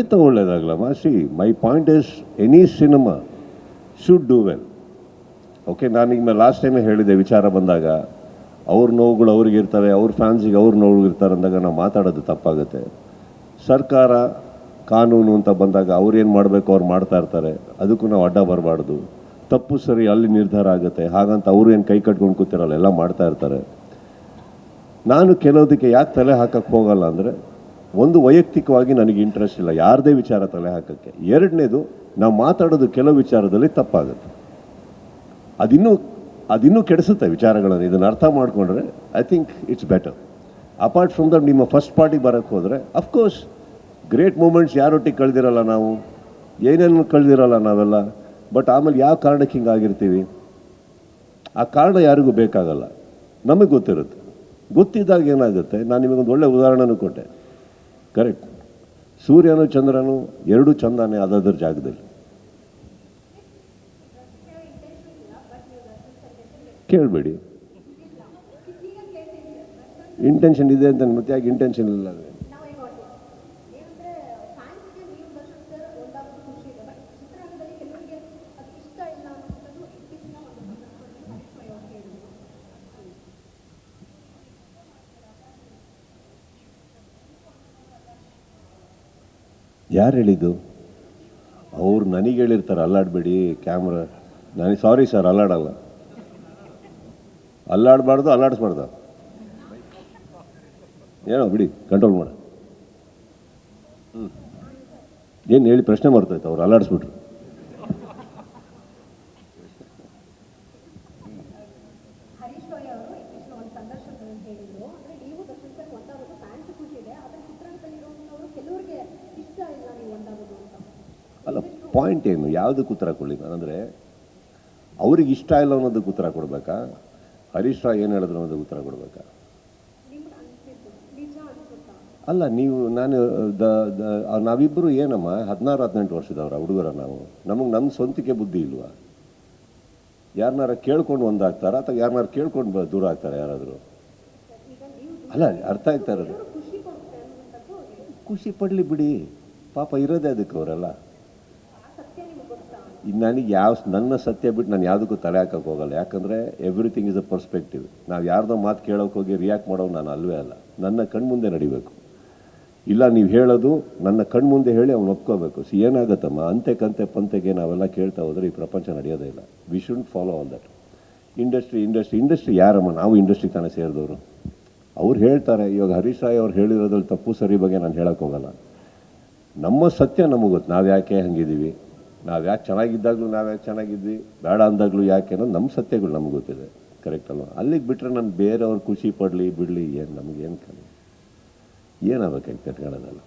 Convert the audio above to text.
ಒಳ್ಳೇದಾಗಲಮ್ಮ. See my point is any cinema should do well. Okay, ನಾನೀಗ last ಟೈಮೇ ಹೇಳಿದೆ, ವಿಚಾರ ಬಂದಾಗ ಅವ್ರ ನೋವುಗಳು ಅವ್ರಿಗೆ ಇರ್ತವೆ, ಅವ್ರ ಫ್ಯಾನ್ಸಿಗೆ ಅವ್ರ ನೋವು ಇರ್ತಾರೆ ಅಂದಾಗ ನಾವು ಮಾತಾಡೋದು ತಪ್ಪಾಗುತ್ತೆ. ಸರ್ಕಾರ ಕಾನೂನು ಅಂತ ಬಂದಾಗ ಅವ್ರು ಏನು ಮಾಡಬೇಕು ಅವ್ರು ಮಾಡ್ತಾ ಇರ್ತಾರೆ, ಅದಕ್ಕೂ ನಾವು ಅಡ್ಡ ಬರಬಾರ್ದು. ತಪ್ಪು ಸರಿ ಅಲ್ಲಿ ನಿರ್ಧಾರ ಆಗುತ್ತೆ, ಹಾಗಂತ ಅವರು ಏನು ಕೈ ಕಟ್ಕೊಂಡು ಕೂತಿರಲ್ಲ, ಎಲ್ಲ ಮಾಡ್ತಾ ಇರ್ತಾರೆ. ನಾನು ಕೆಲವುದಕ್ಕೆ ಯಾಕೆ ತಲೆ ಹಾಕಕ್ಕೆ ಹೋಗಲ್ಲ ಅಂದರೆ, ಒಂದು ವೈಯಕ್ತಿಕವಾಗಿ ನನಗೆ ಇಂಟ್ರೆಸ್ಟ್ ಇಲ್ಲ ಯಾರದೇ ವಿಚಾರ ತಲೆ ಹಾಕೋಕ್ಕೆ. ಎರಡನೇದು, ನಾವು ಮಾತಾಡೋದು ಕೆಲವು ವಿಚಾರದಲ್ಲಿ ತಪ್ಪಾಗುತ್ತೆ, ಅದಿನ್ನೂ ಕೆಡಿಸುತ್ತೆ ವಿಚಾರಗಳನ್ನು. ಇದನ್ನು ಅರ್ಥ ಮಾಡಿಕೊಂಡ್ರೆ I think it's better. Apart from that, ನಿಮ್ಮ ಫಸ್ಟ್ ಪಾರ್ಟಿಗೆ ಬರೋಕ್ಕೆ ಹೋದರೆ ಅಫ್ಕೋರ್ಸ್ ಗ್ರೇಟ್ ಮೂಮೆಂಟ್ಸ್ ಯಾರೊಟ್ಟಿಗೆ ಕಳೆದಿರಲ್ಲ ನಾವು, ಏನೇನು ಕಳೆದಿರಲ್ಲ ನಾವೆಲ್ಲ. ಬಟ್ ಆಮೇಲೆ ಯಾವ ಕಾರಣಕ್ಕೆ ಹಿಂಗಾಗಿರ್ತೀವಿ, ಆ ಕಾರಣ ಯಾರಿಗೂ ಬೇಕಾಗಲ್ಲ, ನಮಗೆ ಗೊತ್ತಿರುತ್ತೆ. ಗೊತ್ತಿದ್ದಾಗ ಏನಾಗುತ್ತೆ, ನಾನು ನಿಮಗೊಂದು ಒಳ್ಳೆ ಉದಾಹರಣೆನೂ ಕೊಟ್ಟೆ. ಕರೆಕ್ಟ್, ಸೂರ್ಯನು ಚಂದ್ರನು ಎರಡೂ ಚಂದಾನೆ ಅದರ ಜಾಗದಲ್ಲಿ. ಕೇಳಬೇಡಿ, ಇಂಟೆನ್ಷನ್ ಇದೆ ಅಂತ ಮತ್ತೆ ಯಾಕೆ ಇಂಟೆನ್ಷನ್ ಇಲ್ಲ? ಯಾರು ಹೇಳಿದ್ದು? ಅವ್ರು ನನಗೆ ಹೇಳಿರ್ತಾರೆ ಅಲ್ಲಾಡಬೇಡಿ ಕ್ಯಾಮ್ರಾ. ನನಗೆ ಸಾರಿ ಸರ್, ಅಲ್ಲಾಡಲ್ಲ, ಅಲ್ಲಾಡಬಾರ್ದು, ಅಲ್ಲಾಡಿಸ್ಬಾರ್ದು, ಏನೋ ಬಿಡಿ, ಕಂಟ್ರೋಲ್ ಮಾಡ. ಏನು ಹೇಳಿ ಪ್ರಶ್ನೆ ಮಾಡ್ತಾಯ್ತು, ಅವ್ರು ಅಲ್ಲಾಡಿಸ್ಬಿಟ್ರು. ಅಲ್ಲ, ಪಾಯಿಂಟ್ ಏನು, ಯಾವುದಕ್ಕೆ ಉತ್ತರ ಕೊಡಲಿ ನಾನಂದರೆ, ಅವ್ರಿಗೆ ಇಷ್ಟ ಇಲ್ಲ ಅನ್ನೋದಕ್ಕೆ ಉತ್ತರ ಕೊಡಬೇಕಾ, ಹರೀಶ್ ರಾವ್ ಏನು ಹೇಳಿದ್ರು ಅನ್ನೋದಕ್ಕೆ ಉತ್ತರ ಕೊಡಬೇಕಾ? ಅಲ್ಲ, ನಾವಿಬ್ಬರು ಏನಮ್ಮ 16-18 ವರ್ಷದವ್ರ ಹುಡುಗರ ನಾವು, ನಮ್ಮ ಸ್ವಂತಕ್ಕೆ ಬುದ್ಧಿ ಇಲ್ವಾ? ಯಾರನ್ನಾರ ಕೇಳ್ಕೊಂಡು ಒಂದಾಗ್ತಾರ ಅಥವಾ ಯಾರನ್ನಾರು ಕೇಳ್ಕೊಂಡು ದೂರ ಆಗ್ತಾರೆ ಯಾರಾದರೂ? ಅಲ್ಲ, ಅರ್ಥ ಆಗ್ತಾ ಇರೋದು, ಖುಷಿ ಪಡಲಿ ಬಿಡಿ, ಪಾಪ ಇರೋದೇ ಅದಕ್ಕೆ ಅವರೆಲ್ಲ. ನನಗೆ ನನ್ನ ಸತ್ಯ ಬಿಟ್ಟು ನಾನು ಯಾವುದಕ್ಕೂ ತಲೆ ಹಾಕಕ್ಕೆ ಹೋಗಲ್ಲ. ಯಾಕಂದರೆ ಎವ್ರಿಥಿಂಗ್ ಇಸ್ ಅ ಪರ್ಸ್ಪೆಕ್ಟಿವ್. ನಾವು ಯಾರ್ದೋ ಮಾತು ಕೇಳೋಕೆ ಹೋಗಿ ರಿಯಾಕ್ಟ್ ಮಾಡೋದು ನಾನು ಅಲ್ವೇ ಅಲ್ಲ. ನನ್ನ ಕಣ್ಮುಂದೆ ನಡಿಬೇಕು. ಇಲ್ಲ, ನೀವು ಹೇಳೋದು ನನ್ನ ಕಣ್ಮುಂದೆ ಹೇಳಿ ಅವ್ನು ಒಪ್ಕೋಬೇಕು. ಏನಾಗುತ್ತಮ್ಮ, ಅಂತೆ ಕಂತೆ ಪಂತೆಗೆ ನಾವೆಲ್ಲ ಕೇಳ್ತಾ ಹೋದರೆ ಈ ಪ್ರಪಂಚ ನಡೆಯೋದೇ ಇಲ್ಲ. We shouldn't follow all that. Industry ಯಾರಮ್ಮ? ನಾವು ಇಂಡಸ್ಟ್ರಿ ತಾನೇ ಸೇರಿದವರು. ಅವ್ರು ಹೇಳ್ತಾರೆ. ಇವಾಗ ಹರೀಶ್ ರಾಯ್ ಅವ್ರು ಹೇಳಿರೋದ್ರಲ್ಲಿ ತಪ್ಪು ಸರಿ ಬಗ್ಗೆ ನಾನು ಹೇಳೋಕ್ಕೆ ಹೋಗಲ್ಲ. ನಮ್ಮ ಸತ್ಯ ನಮಗೆ ಗೊತ್ತು, ನಾವು ಯಾಕೆ ಹಂಗಿದ್ದೀವಿ, ನಾವು ಯಾಕೆ ಚೆನ್ನಾಗಿದ್ದಾಗಲೂ ನಾವು ಯಾಕೆ ಚೆನ್ನಾಗಿದ್ವಿ, ಬೇಡ ಅಂದಾಗಲೂ ಯಾಕೆ ಅನ್ನೋದು ನಮ್ಮ ಸತ್ಯಗಳು ನಮ್ಗೆ ಗೊತ್ತಿದೆ. ಕರೆಕ್ಟ್ ಅಲ್ವ? ಅಲ್ಲಿಗೆ ಬಿಟ್ಟರೆ ನಾನು ಬೇರೆಯವ್ರು ಖುಷಿ ಪಡಲಿ ಬಿಡಲಿ ಏನು ನಮಗೇನು ಏನಾಗಬೇಕಾಗಿ ಕಟ್ಕೊಳ್ಳೋದಲ್ಲ.